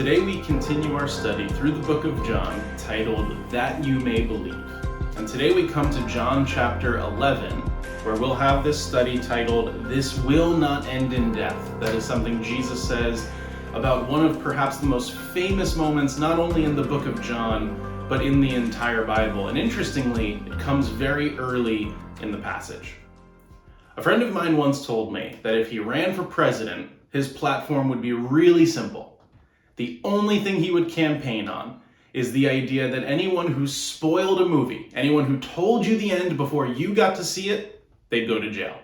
Today we continue our study through the book of John, titled That You May Believe. And today we come to John chapter 11, where we'll have this study titled, This Will Not End in Death. That is something Jesus says about one of perhaps the most famous moments, not only in the book of John, but in the entire Bible. And interestingly, it comes very early in the passage. A friend of mine once told me that if he ran for president, his platform would be really simple. The only thing he would campaign on is the idea that anyone who spoiled a movie, anyone who told you the end before you got to see it, they'd go to jail.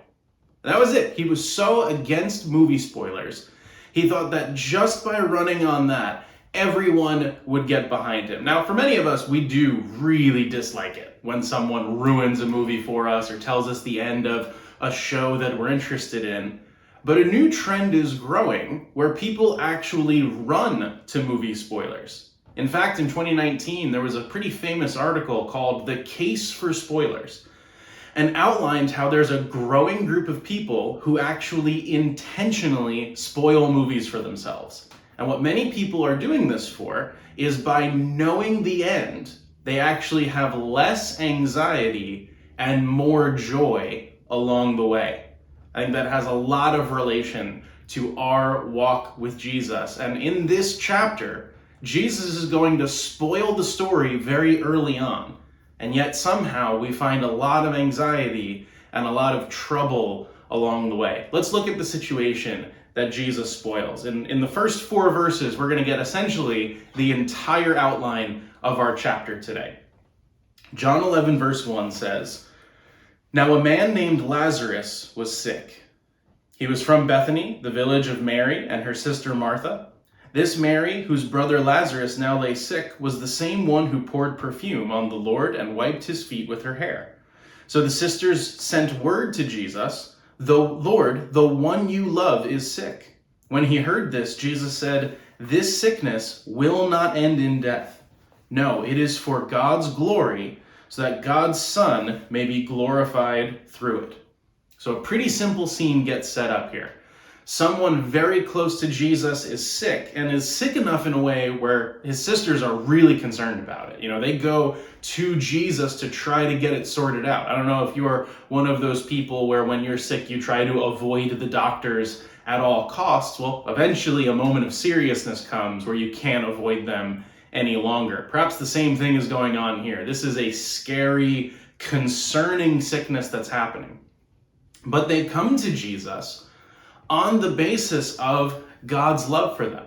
And that was it. He was so against movie spoilers. He thought that just by running on that, everyone would get behind him. Now, for many of us, we do really dislike it when someone ruins a movie for us or tells us the end of a show that we're interested in. But a new trend is growing where people actually run to movie spoilers. In fact, in 2019, there was a pretty famous article called The Case for Spoilers, and outlined how there's a growing group of people who actually intentionally spoil movies for themselves. And what many people are doing this for is by knowing the end, they actually have less anxiety and more joy along the way. I think that has a lot of relation to our walk with Jesus. And in this chapter, Jesus is going to spoil the story very early on. And yet somehow we find a lot of anxiety and a lot of trouble along the way. Let's look at the situation that Jesus spoils. In the first 4 verses, we're going to get essentially the entire outline of our chapter today. John 11 verse 1 says, Now a man named Lazarus was sick. He was from Bethany, the village of Mary and her sister Martha. This Mary, whose brother Lazarus now lay sick, was the same one who poured perfume on the Lord and wiped his feet with her hair. So the sisters sent word to Jesus, Lord, the one you love is sick. When he heard this, Jesus said, This sickness will not end in death. No, it is for God's glory, so that God's Son may be glorified through it. So a pretty simple scene gets set up here. Someone very close to Jesus is sick, and is sick enough in a way where his sisters are really concerned about it. They go to Jesus to try to get it sorted out. I don't know if you're one of those people where when you're sick, you try to avoid the doctors at all costs. Well, eventually a moment of seriousness comes where you can't avoid them any longer. Perhaps the same thing is going on here. This is a scary, concerning sickness that's happening. But they come to Jesus on the basis of God's love for them.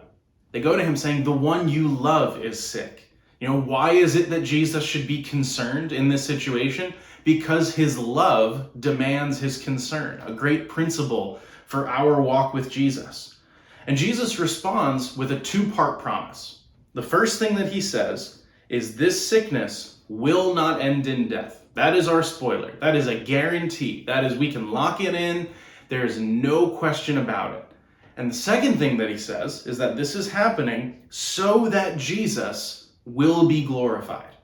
They go to him saying, the one you love is sick. Why is it that Jesus should be concerned in this situation? Because his love demands his concern, a great principle for our walk with Jesus. And Jesus responds with a 2-part promise. The first thing that he says is this sickness will not end in death. That is our spoiler. That is a guarantee. That is, we can lock it in. There is no question about it. And the second thing that he says is that this is happening so that Jesus will be glorified.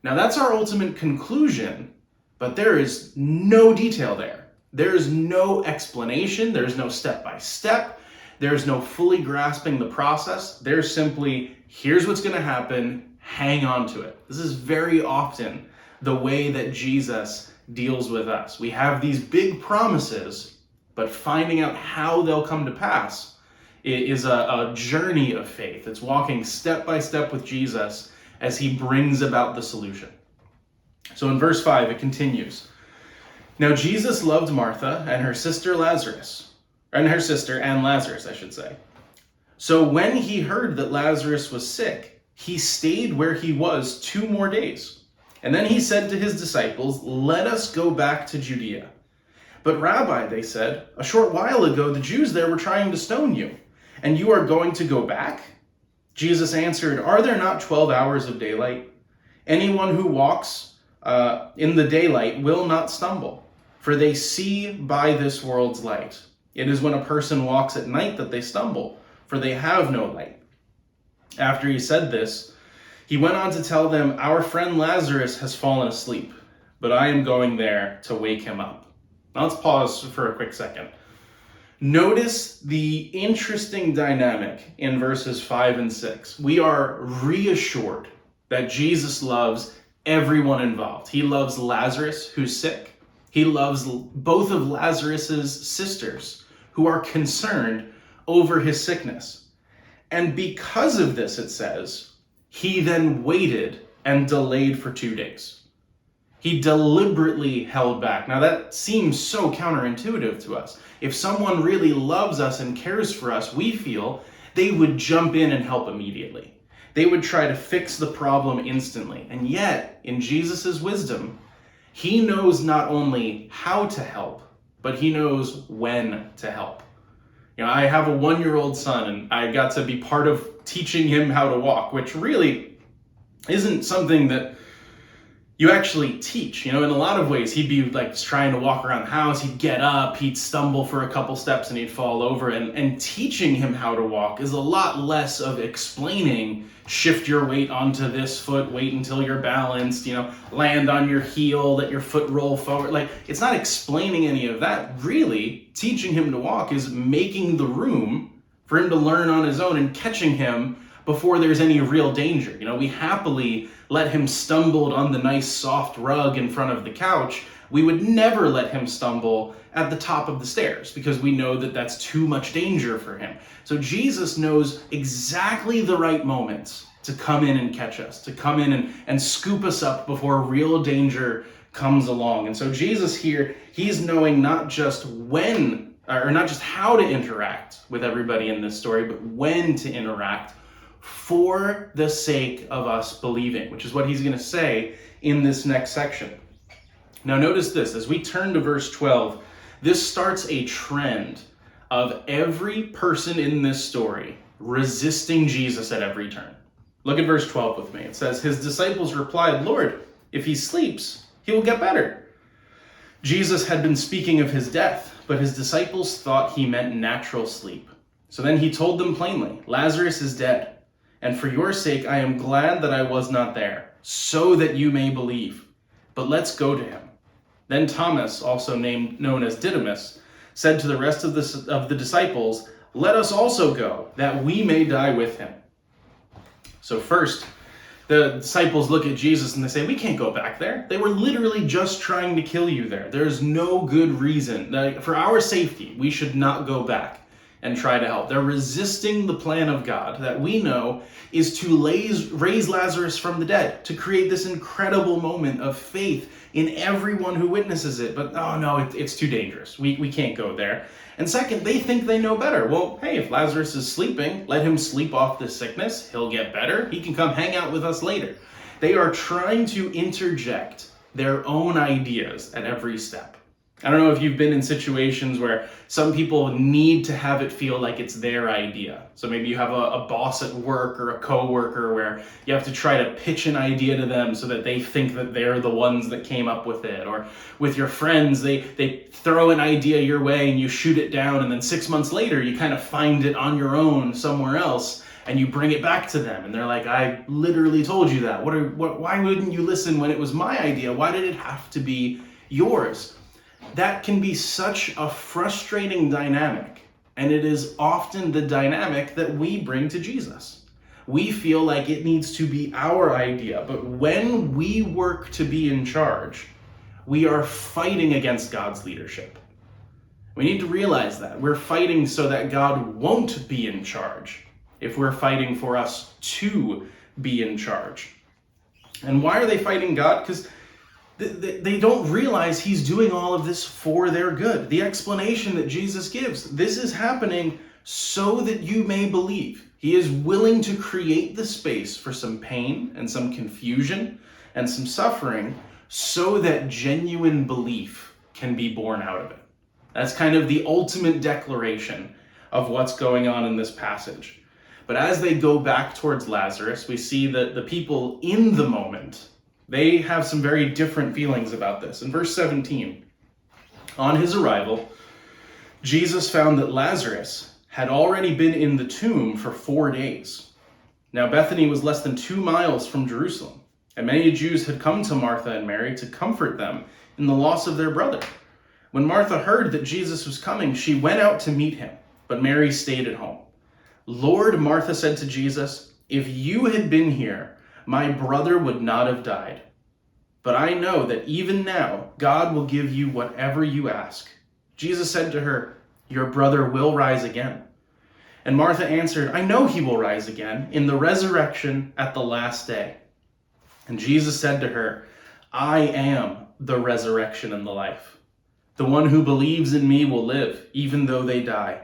Now that's our ultimate conclusion, but there is no detail there. There is no explanation. There's no step-by-step. There's no fully grasping the process. There's simply, here's what's going to happen. Hang on to it. This is very often the way that Jesus deals with us. We have these big promises, but finding out how they'll come to pass is a journey of faith. It's walking step by step with Jesus as he brings about the solution. So in verse 5, it continues. Now Jesus loved Martha and her sister Lazarus, and her sister and Lazarus, I should say. So when he heard that Lazarus was sick, he stayed where he was 2 more days. And then he said to his disciples, Let us go back to Judea. But Rabbi, they said, a short while ago the Jews there were trying to stone you, and you are going to go back? Jesus answered, Are there not 12 hours of daylight? Anyone who walks in the daylight will not stumble, for they see by this world's light. It is when a person walks at night that they stumble, for they have no light. After he said this, he went on to tell them, Our friend Lazarus has fallen asleep, but I am going there to wake him up. Now let's pause for a quick second. Notice the interesting dynamic in verses 5 and 6. We are reassured that Jesus loves everyone involved. He loves Lazarus, who's sick. He loves both of Lazarus's sisters, who are concerned over his sickness. And because of this, it says, he then waited and delayed for 2 days. He deliberately held back. Now that seems so counterintuitive to us. If someone really loves us and cares for us, we feel they would jump in and help immediately. They would try to fix the problem instantly. And yet, in Jesus' wisdom, he knows not only how to help, but he knows when to help. I have a 1-year-old son, and I got to be part of teaching him how to walk, which really isn't something that you actually teach. In a lot of ways, he'd be like trying to walk around the house, he'd get up, he'd stumble for a couple steps and he'd fall over. And teaching him how to walk is a lot less of explaining, shift your weight onto this foot, wait until you're balanced, land on your heel, let your foot roll forward. Like, it's not explaining any of that. Really, teaching him to walk is making the room for him to learn on his own and catching him before there's any real danger. We happily let him stumble on the nice soft rug in front of the couch. We would never let him stumble at the top of the stairs because we know that that's too much danger for him. So Jesus knows exactly the right moments to come in and catch us, to come in and scoop us up before real danger comes along. And so Jesus here, he's knowing not just when, or not just how to interact with everybody in this story, but when to interact for the sake of us believing, which is what he's going to say in this next section. Now notice this, as we turn to verse 12, this starts a trend of every person in this story resisting Jesus at every turn. Look at verse 12 with me. It says, his disciples replied, Lord, if he sleeps, he will get better. Jesus had been speaking of his death, but his disciples thought he meant natural sleep. So then he told them plainly, Lazarus is dead. And for your sake, I am glad that I was not there, so that you may believe. But let's go to him. Then Thomas, also known as Didymus, said to the rest of the disciples, let us also go, that we may die with him. So first, the disciples look at Jesus and they say, we can't go back there. They were literally just trying to kill you there. There's no good reason. For our safety, we should not go back and try to help. They're resisting the plan of God that we know is to raise Lazarus from the dead, to create this incredible moment of faith in everyone who witnesses it. But oh no, it's too dangerous. We can't go there. And second, they think they know better. Well, hey, if Lazarus is sleeping, let him sleep off this sickness. He'll get better. He can come hang out with us later. They are trying to interject their own ideas at every step. I don't know if you've been in situations where some people need to have it feel like it's their idea. So maybe you have a boss at work or a coworker where you have to try to pitch an idea to them so that they think that they're the ones that came up with it. Or with your friends, they throw an idea your way and you shoot it down, and then 6 months later you kind of find it on your own somewhere else and you bring it back to them and they're like, I literally told you that. Why wouldn't you listen when it was my idea? Why did it have to be yours? That can be such a frustrating dynamic, and it is often the dynamic that we bring to Jesus. We feel like it needs to be our idea, but when we work to be in charge, we are fighting against God's leadership. We need to realize that. We're fighting so that God won't be in charge if we're fighting for us to be in charge. And why are they fighting God? Because they don't realize he's doing all of this for their good. The explanation that Jesus gives, this is happening so that you may believe. He is willing to create the space for some pain and some confusion and some suffering so that genuine belief can be born out of it. That's kind of the ultimate declaration of what's going on in this passage. But as they go back towards Lazarus, we see that the people in the moment, they have some very different feelings about this. In verse 17, on his arrival, Jesus found that Lazarus had already been in the tomb for 4 days. Now Bethany was less than 2 miles from Jerusalem, and many Jews had come to Martha and Mary to comfort them in the loss of their brother. When Martha heard that Jesus was coming, she went out to meet him, but Mary stayed at home. Lord, Martha said to Jesus, if you had been here, my brother would not have died. But I know that even now, God will give you whatever you ask. Jesus said to her, your brother will rise again. And Martha answered, I know he will rise again in the resurrection at the last day. And Jesus said to her, I am the resurrection and the life. The one who believes in me will live, even though they die.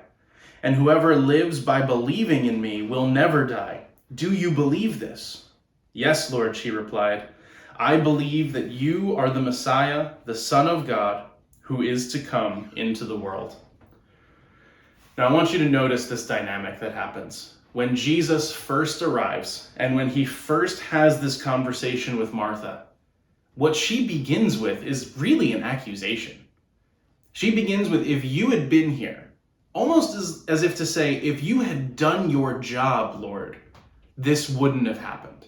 And whoever lives by believing in me will never die. Do you believe this? Yes, Lord, she replied. I believe that you are the Messiah, the Son of God, who is to come into the world. Now, I want you to notice this dynamic that happens. When Jesus first arrives and when he first has this conversation with Martha, what she begins with is really an accusation. She begins with, if you had been here, almost as if to say, if you had done your job, Lord, this wouldn't have happened.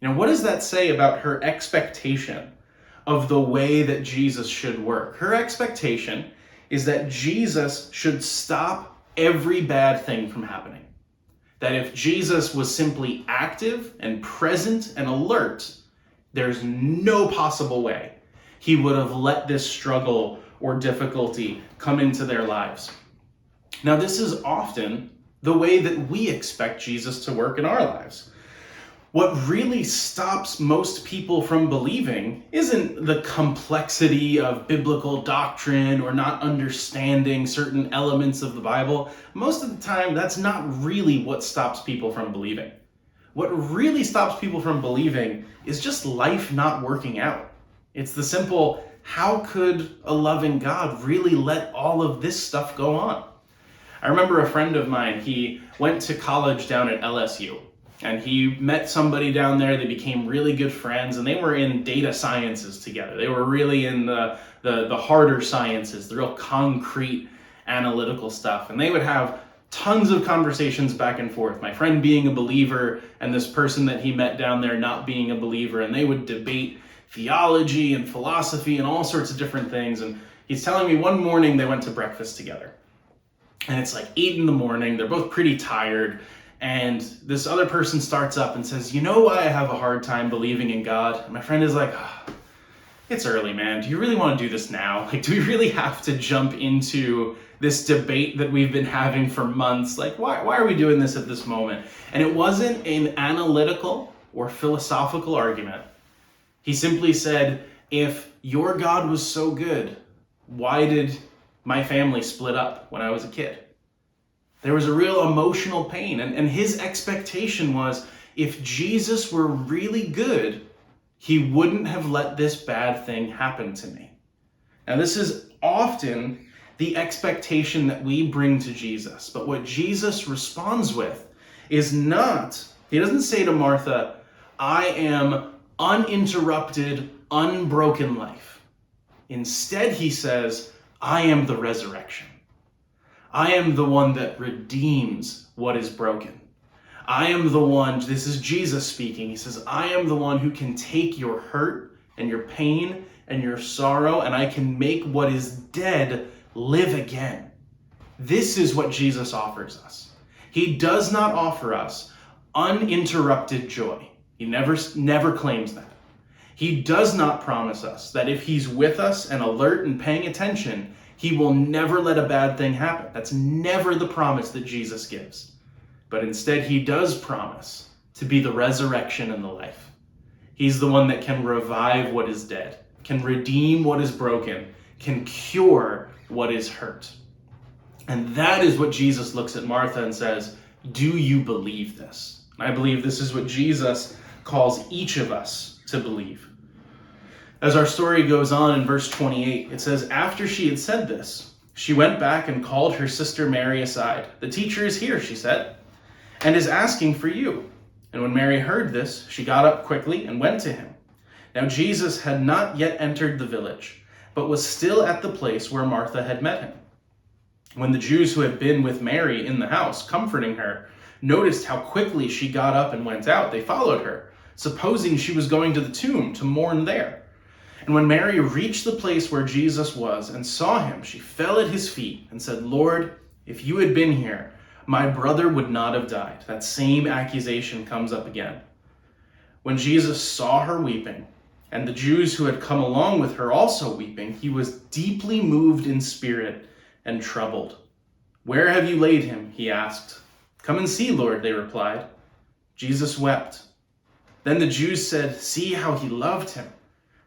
You know, what does that say about her expectation of the way that Jesus should work? Her expectation is that Jesus should stop every bad thing from happening. That if Jesus was simply active and present and alert, there's no possible way he would have let this struggle or difficulty come into their lives. Now, this is often the way that we expect Jesus to work in our lives. What really stops most people from believing isn't the complexity of biblical doctrine or not understanding certain elements of the Bible. Most of the time, that's not really what stops people from believing. What really stops people from believing is just life not working out. It's the simple, how could a loving God really let all of this stuff go on? I remember a friend of mine, he went to college down at LSU. And he met somebody down there. They became really good friends, and they were in data sciences together. They were really in the harder sciences, the real concrete analytical stuff. And they would have tons of conversations back and forth. My friend being a believer and this person that he met down there not being a believer. And they would debate theology and philosophy and all sorts of different things. And he's telling me one morning they went to breakfast together. And it's like 8 a.m. They're both pretty tired. And this other person starts up and says, you know why I have a hard time believing in God? And my friend is like, it's early, man. Do you really want to do this now? Like, do we really have to jump into this debate that we've been having for months? Like, why are we doing this at this moment? And it wasn't an analytical or philosophical argument. He simply said, if your God was so good, why did my family split up when I was a kid? There was a real emotional pain, and his expectation was, if Jesus were really good, he wouldn't have let this bad thing happen to me. Now, this is often the expectation that we bring to Jesus, but what Jesus responds with is not, he doesn't say to Martha, I am uninterrupted, unbroken life. Instead, he says, I am the resurrection. I am the one that redeems what is broken. I am the one, this is Jesus speaking. He says, I am the one who can take your hurt and your pain and your sorrow, and I can make what is dead live again. This is what Jesus offers us. He does not offer us uninterrupted joy. He never claims that. He does not promise us that if he's with us and alert and paying attention, he will never let a bad thing happen. That's never the promise that Jesus gives. But instead, he does promise to be the resurrection and the life. He's the one that can revive what is dead, can redeem what is broken, can cure what is hurt. And that is what Jesus looks at Martha and says, do you believe this? And I believe this is what Jesus calls each of us to believe. As our story goes on in verse 28, it says, after she had said this, she went back and called her sister Mary aside. The teacher is here, she said, and is asking for you. And when Mary heard this, she got up quickly and went to him. Now Jesus had not yet entered the village, but was still at the place where Martha had met him. When the Jews who had been with Mary in the house, comforting her, noticed how quickly she got up and went out, they followed her, supposing she was going to the tomb to mourn there. And when Mary reached the place where Jesus was and saw him, she fell at his feet and said, "Lord, if you had been here, my brother would not have died." That same accusation comes up again. When Jesus saw her weeping, and the Jews who had come along with her also weeping, he was deeply moved in spirit and troubled. "Where have you laid him?" he asked. "Come and see, Lord," they replied. Jesus wept. Then the Jews said, "See how he loved him."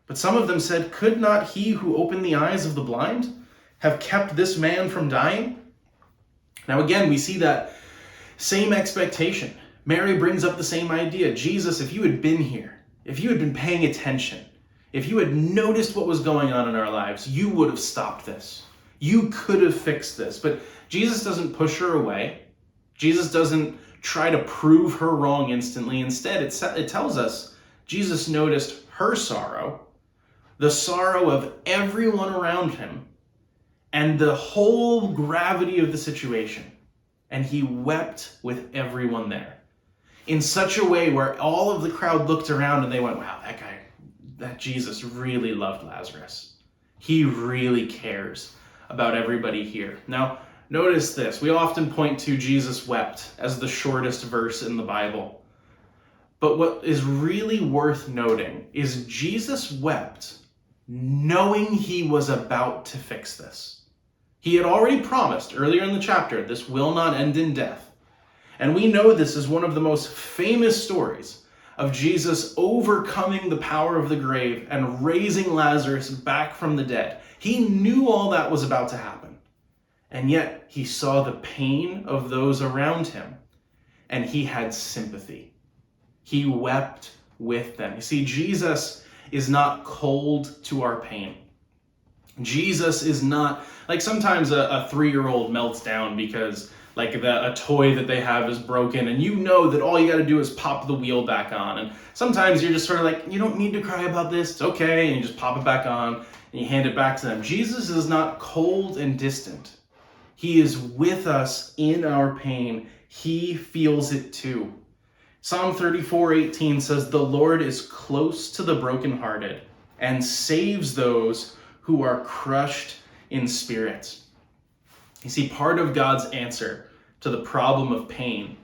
But some of them said, "Could not he who opened the eyes of the blind have kept this man from dying?" Now again, we see that same expectation. Mary brings up the same idea. Jesus, if you had been here, if you had been paying attention, if you had noticed what was going on in our lives, you would have stopped this. You could have fixed this. But Jesus doesn't push her away. Jesus doesn't try to prove her wrong instantly. Instead, it tells us Jesus noticed her sorrow, the sorrow of everyone around him, and the whole gravity of the situation. And he wept with everyone there in such a way where all of the crowd looked around and they went, "Wow, that Jesus really loved Lazarus. He really cares about everybody here." Now, notice this. We often point to Jesus wept as the shortest verse in the Bible. But what is really worth noting is Jesus wept knowing he was about to fix this. He had already promised earlier in the chapter, this will not end in death. And we know this is one of the most famous stories of Jesus overcoming the power of the grave and raising Lazarus back from the dead. He knew all that was about to happen. And yet he saw the pain of those around him, and he had sympathy. He wept with them. You see, Jesus is not cold to our pain. Jesus is not, like sometimes a 3-year-old melts down because like a toy that they have is broken, and you know that all you got to do is pop the wheel back on. And sometimes you're just sort of like, you don't need to cry about this, it's okay, and you just pop it back on and you hand it back to them. Jesus is not cold and distant. He is with us in our pain. He feels it too. Psalm 34:18 says, "The Lord is close to the brokenhearted and saves those who are crushed in spirit." You see, part of God's answer to the problem of pain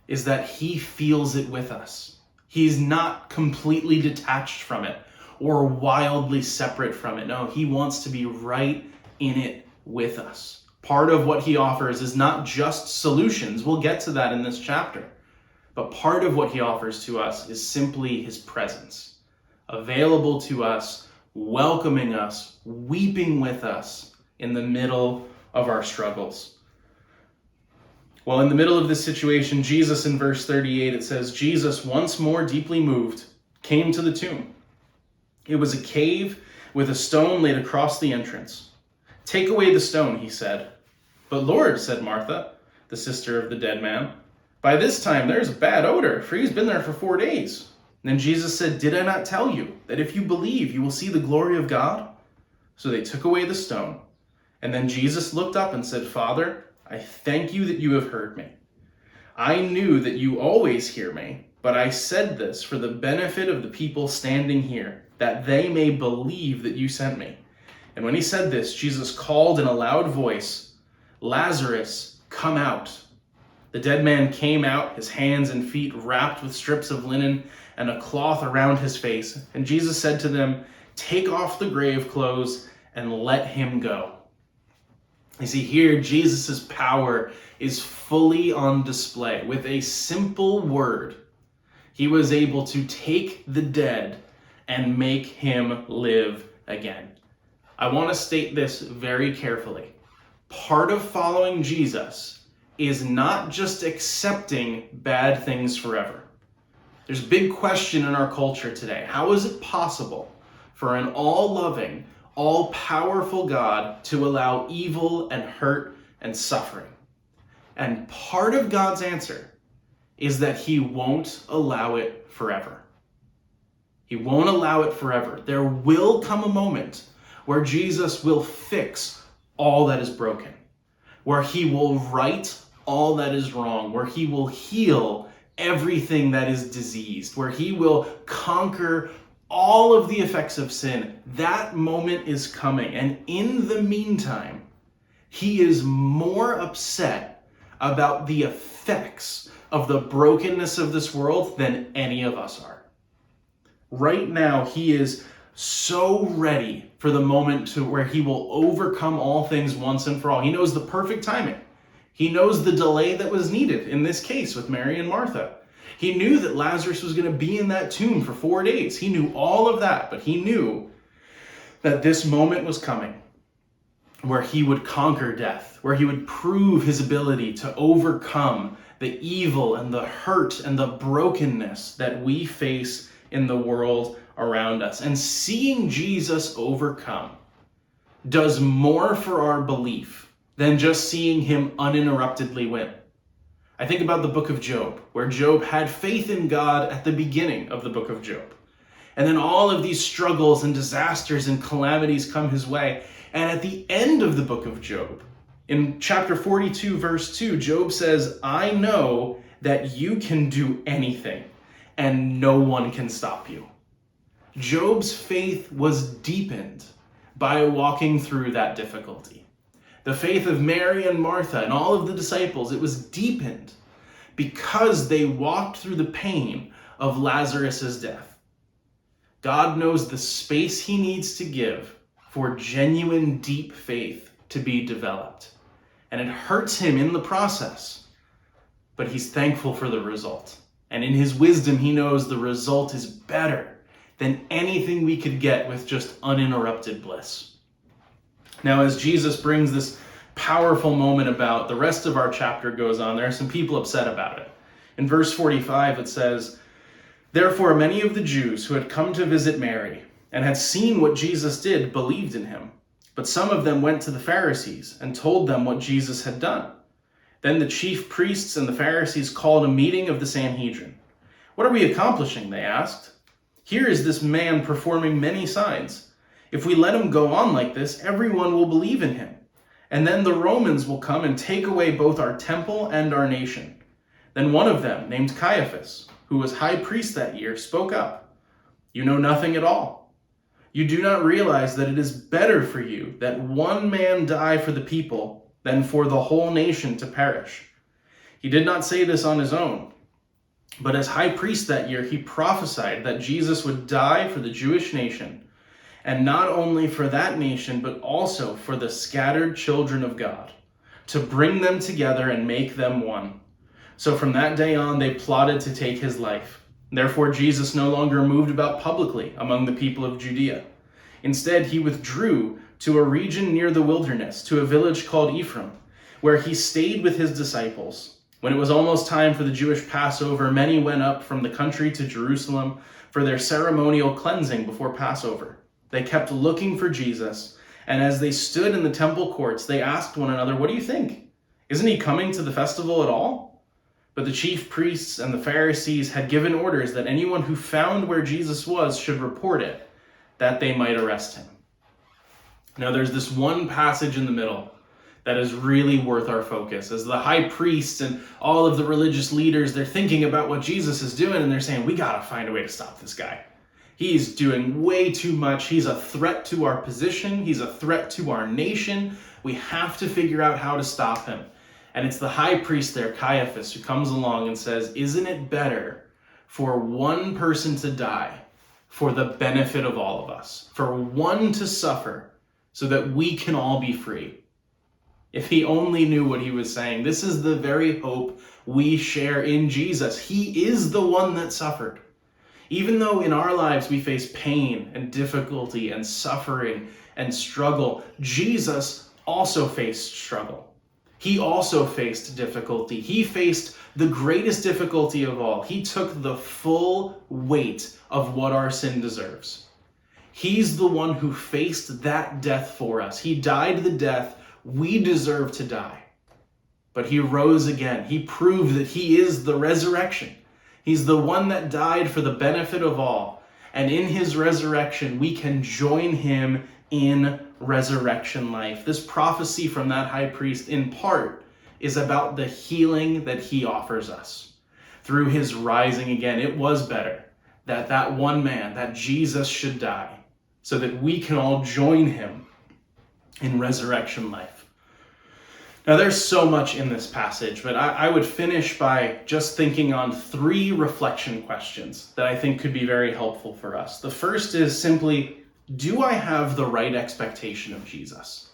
is that he feels it with us. He's not completely detached from it or wildly separate from it. No, he wants to be right in it with us. Part of what he offers is not just solutions. We'll get to that in this chapter. But part of what he offers to us is simply his presence, available to us, welcoming us, weeping with us in the middle of our struggles. Well, in the middle of this situation, Jesus, in verse 38, it says, Jesus, once more deeply moved, came to the tomb. It was a cave with a stone laid across the entrance. "Take away the stone," he said. "But Lord," said Martha, the sister of the dead man, "by this time there's a bad odor, for he's been there for 4 days." Then Jesus said, "Did I not tell you that if you believe, you will see the glory of God?" So they took away the stone. And then Jesus looked up and said, "Father, I thank you that you have heard me. I knew that you always hear me, but I said this for the benefit of the people standing here, that they may believe that you sent me." And when he said this, Jesus called in a loud voice, "Lazarus, come out." The dead man came out, his hands and feet wrapped with strips of linen and a cloth around his face. And Jesus said to them, "Take off the grave clothes and let him go." You see, here Jesus' power is fully on display. With a simple word, he was able to take the dead and make him live again. I want to state this very carefully. Part of following Jesus is not just accepting bad things forever. There's a big question in our culture today. How is it possible for an all-loving, all-powerful God to allow evil and hurt and suffering? And part of God's answer is that he won't allow it forever. He won't allow it forever. There will come a moment where Jesus will fix all that is broken, where he will right all that is wrong, where he will heal everything that is diseased, where he will conquer all of the effects of sin. That moment is coming. And in the meantime, he is more upset about the effects of the brokenness of this world than any of us are. Right now, he is so ready for the moment to where he will overcome all things once and for all. He knows the perfect timing. He knows the delay that was needed in this case with Mary and Martha. He knew that Lazarus was going to be in that tomb for 4 days. He knew all of that, but he knew that this moment was coming where he would conquer death, where he would prove his ability to overcome the evil and the hurt and the brokenness that we face in the world around us. And seeing Jesus overcome does more for our belief than just seeing him uninterruptedly win. I think about the book of Job, where Job had faith in God at the beginning of the book of Job. And then all of these struggles and disasters and calamities come his way. And at the end of the book of Job, in chapter 42, verse 2, Job says, I know that you can do anything and no one can stop you. Job's faith was deepened by walking through that difficulty. The faith of Mary and Martha and all of the disciples, it was deepened because they walked through the pain of Lazarus' death. God knows the space he needs to give for genuine, deep faith to be developed. And it hurts him in the process, but he's thankful for the result. And in his wisdom, he knows the result is better than anything we could get with just uninterrupted bliss. Now, as Jesus brings this powerful moment about, the rest of our chapter goes on. There are some people upset about it. In verse 45, it says, Therefore, many of the Jews who had come to visit Mary and had seen what Jesus did believed in him. But some of them went to the Pharisees and told them what Jesus had done. Then the chief priests and the Pharisees called a meeting of the Sanhedrin. What are we accomplishing? They asked. Here is this man performing many signs. If we let him go on like this, everyone will believe in him. And then the Romans will come and take away both our temple and our nation. Then one of them, named Caiaphas, who was high priest that year, spoke up. You know nothing at all. You do not realize that it is better for you that one man die for the people than for the whole nation to perish. He did not say this on his own, but as high priest that year, he prophesied that Jesus would die for the Jewish nation, and not only for that nation, but also for the scattered children of God, to bring them together and make them one. So from that day on, they plotted to take his life. Therefore, Jesus no longer moved about publicly among the people of Judea. Instead, he withdrew to a region near the wilderness, to a village called Ephraim, where he stayed with his disciples. When it was almost time for the Jewish Passover, many went up from the country to Jerusalem for their ceremonial cleansing before Passover. They kept looking for Jesus, and as they stood in the temple courts, they asked one another, What do you think? Isn't he coming to the festival at all? But the chief priests and the Pharisees had given orders that anyone who found where Jesus was should report it, that they might arrest him. Now there's this one passage in the middle that is really worth our focus. As the high priests and all of the religious leaders, they're thinking about what Jesus is doing, and they're saying, we gotta find a way to stop this guy. He's doing way too much. He's a threat to our position. He's a threat to our nation. We have to figure out how to stop him. And it's the high priest there, Caiaphas, who comes along and says, isn't it better for one person to die for the benefit of all of us, for one to suffer so that we can all be free? If he only knew what he was saying. This is the very hope we share in Jesus. He is the one that suffered. Even though in our lives we face pain and difficulty and suffering and struggle, Jesus also faced struggle. He also faced difficulty. He faced the greatest difficulty of all. He took the full weight of what our sin deserves. He's the one who faced that death for us. He died the death we deserve to die. But he rose again. He proved that he is the resurrection. He's the one that died for the benefit of all. And in his resurrection, we can join him in resurrection life. This prophecy from that high priest, in part, is about the healing that he offers us. Through his rising again, it was better that that one man, that Jesus, should die so that we can all join him in resurrection life. Now, there's so much in this passage, but I would finish by just thinking on 3 reflection questions that I think could be very helpful for us. The first is simply, do I have the right expectation of Jesus?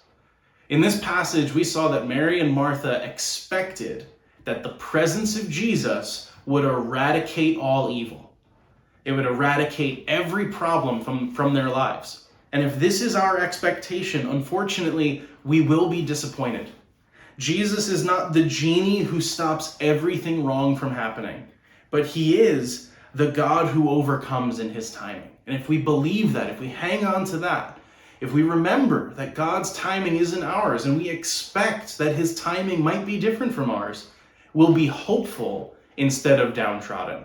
In this passage, we saw that Mary and Martha expected that the presence of Jesus would eradicate all evil. It would eradicate every problem from their lives. And if this is our expectation, unfortunately, we will be disappointed. Jesus is not the genie who stops everything wrong from happening, but he is the God who overcomes in his timing. And if we believe that, if we hang on to that, if we remember that God's timing isn't ours and we expect that his timing might be different from ours, we'll be hopeful instead of downtrodden.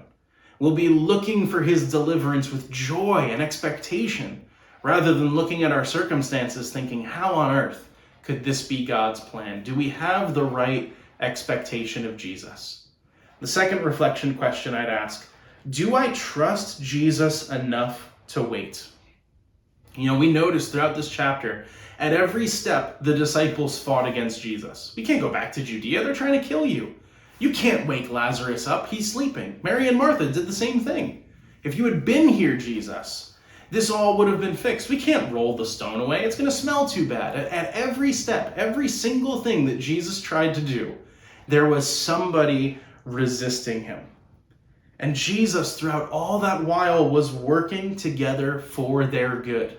We'll be looking for his deliverance with joy and expectation, rather than looking at our circumstances thinking, how on earth could this be God's plan? Do we have the right expectation of Jesus? The second reflection question I'd ask, do I trust Jesus enough to wait? You know, we notice throughout this chapter, at every step, the disciples fought against Jesus. We can't go back to Judea. They're trying to kill you. You can't wake Lazarus up. He's sleeping. Mary and Martha did the same thing. If you had been here, Jesus, this all would have been fixed. We can't roll the stone away. It's going to smell too bad. At every step, every single thing that Jesus tried to do, there was somebody resisting him. And Jesus, throughout all that while, was working together for their good.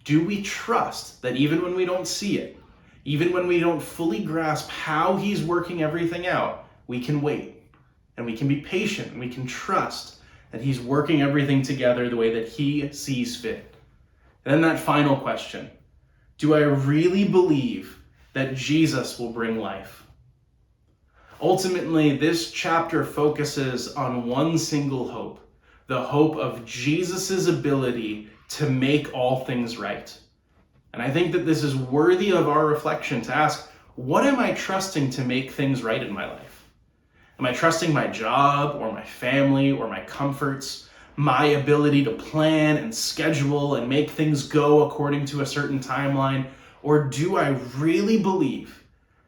Do we trust that even when we don't see it, even when we don't fully grasp how he's working everything out, we can wait and we can be patient and we can trust that he's working everything together the way that he sees fit? And then that final question, do I really believe that Jesus will bring life? Ultimately, this chapter focuses on one single hope, the hope of Jesus's ability to make all things right. And I think that this is worthy of our reflection to ask, what am I trusting to make things right in my life? Am I trusting my job or my family or my comforts, my ability to plan and schedule and make things go according to a certain timeline? Or do I really believe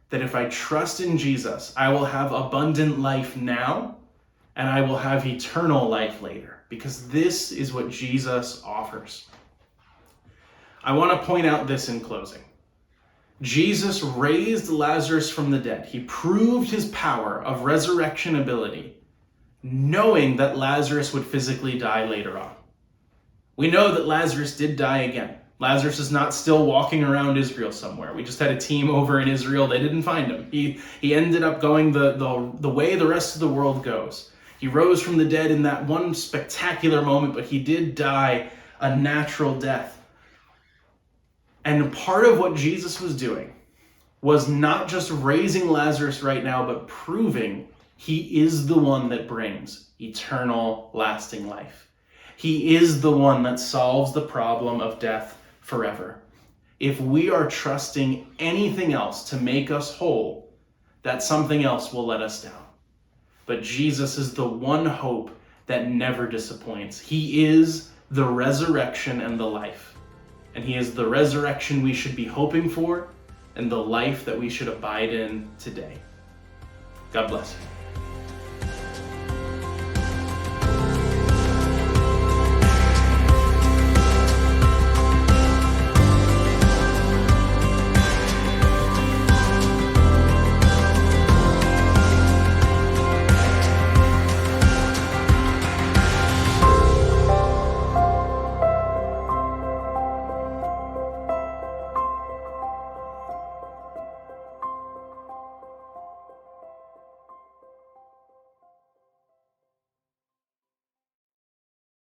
that if I trust in Jesus, I will have abundant life now and I will have eternal life later? Because this is what Jesus offers. I want to point out this in closing. Jesus raised Lazarus from the dead. He proved his power of resurrection ability, knowing that Lazarus would physically die later on. We know that Lazarus did die again. Lazarus is not still walking around Israel somewhere. We just had a team over in Israel. They didn't find him. He ended up going the way the rest of the world goes. He rose from the dead in that one spectacular moment, but he did die a natural death. And part of what Jesus was doing was not just raising Lazarus right now, but proving he is the one that brings eternal, lasting life. He is the one that solves the problem of death forever. If we are trusting anything else to make us whole, that something else will let us down. But Jesus is the one hope that never disappoints. He is the resurrection and the life. And he is the resurrection we should be hoping for and the life that we should abide in today. God bless you.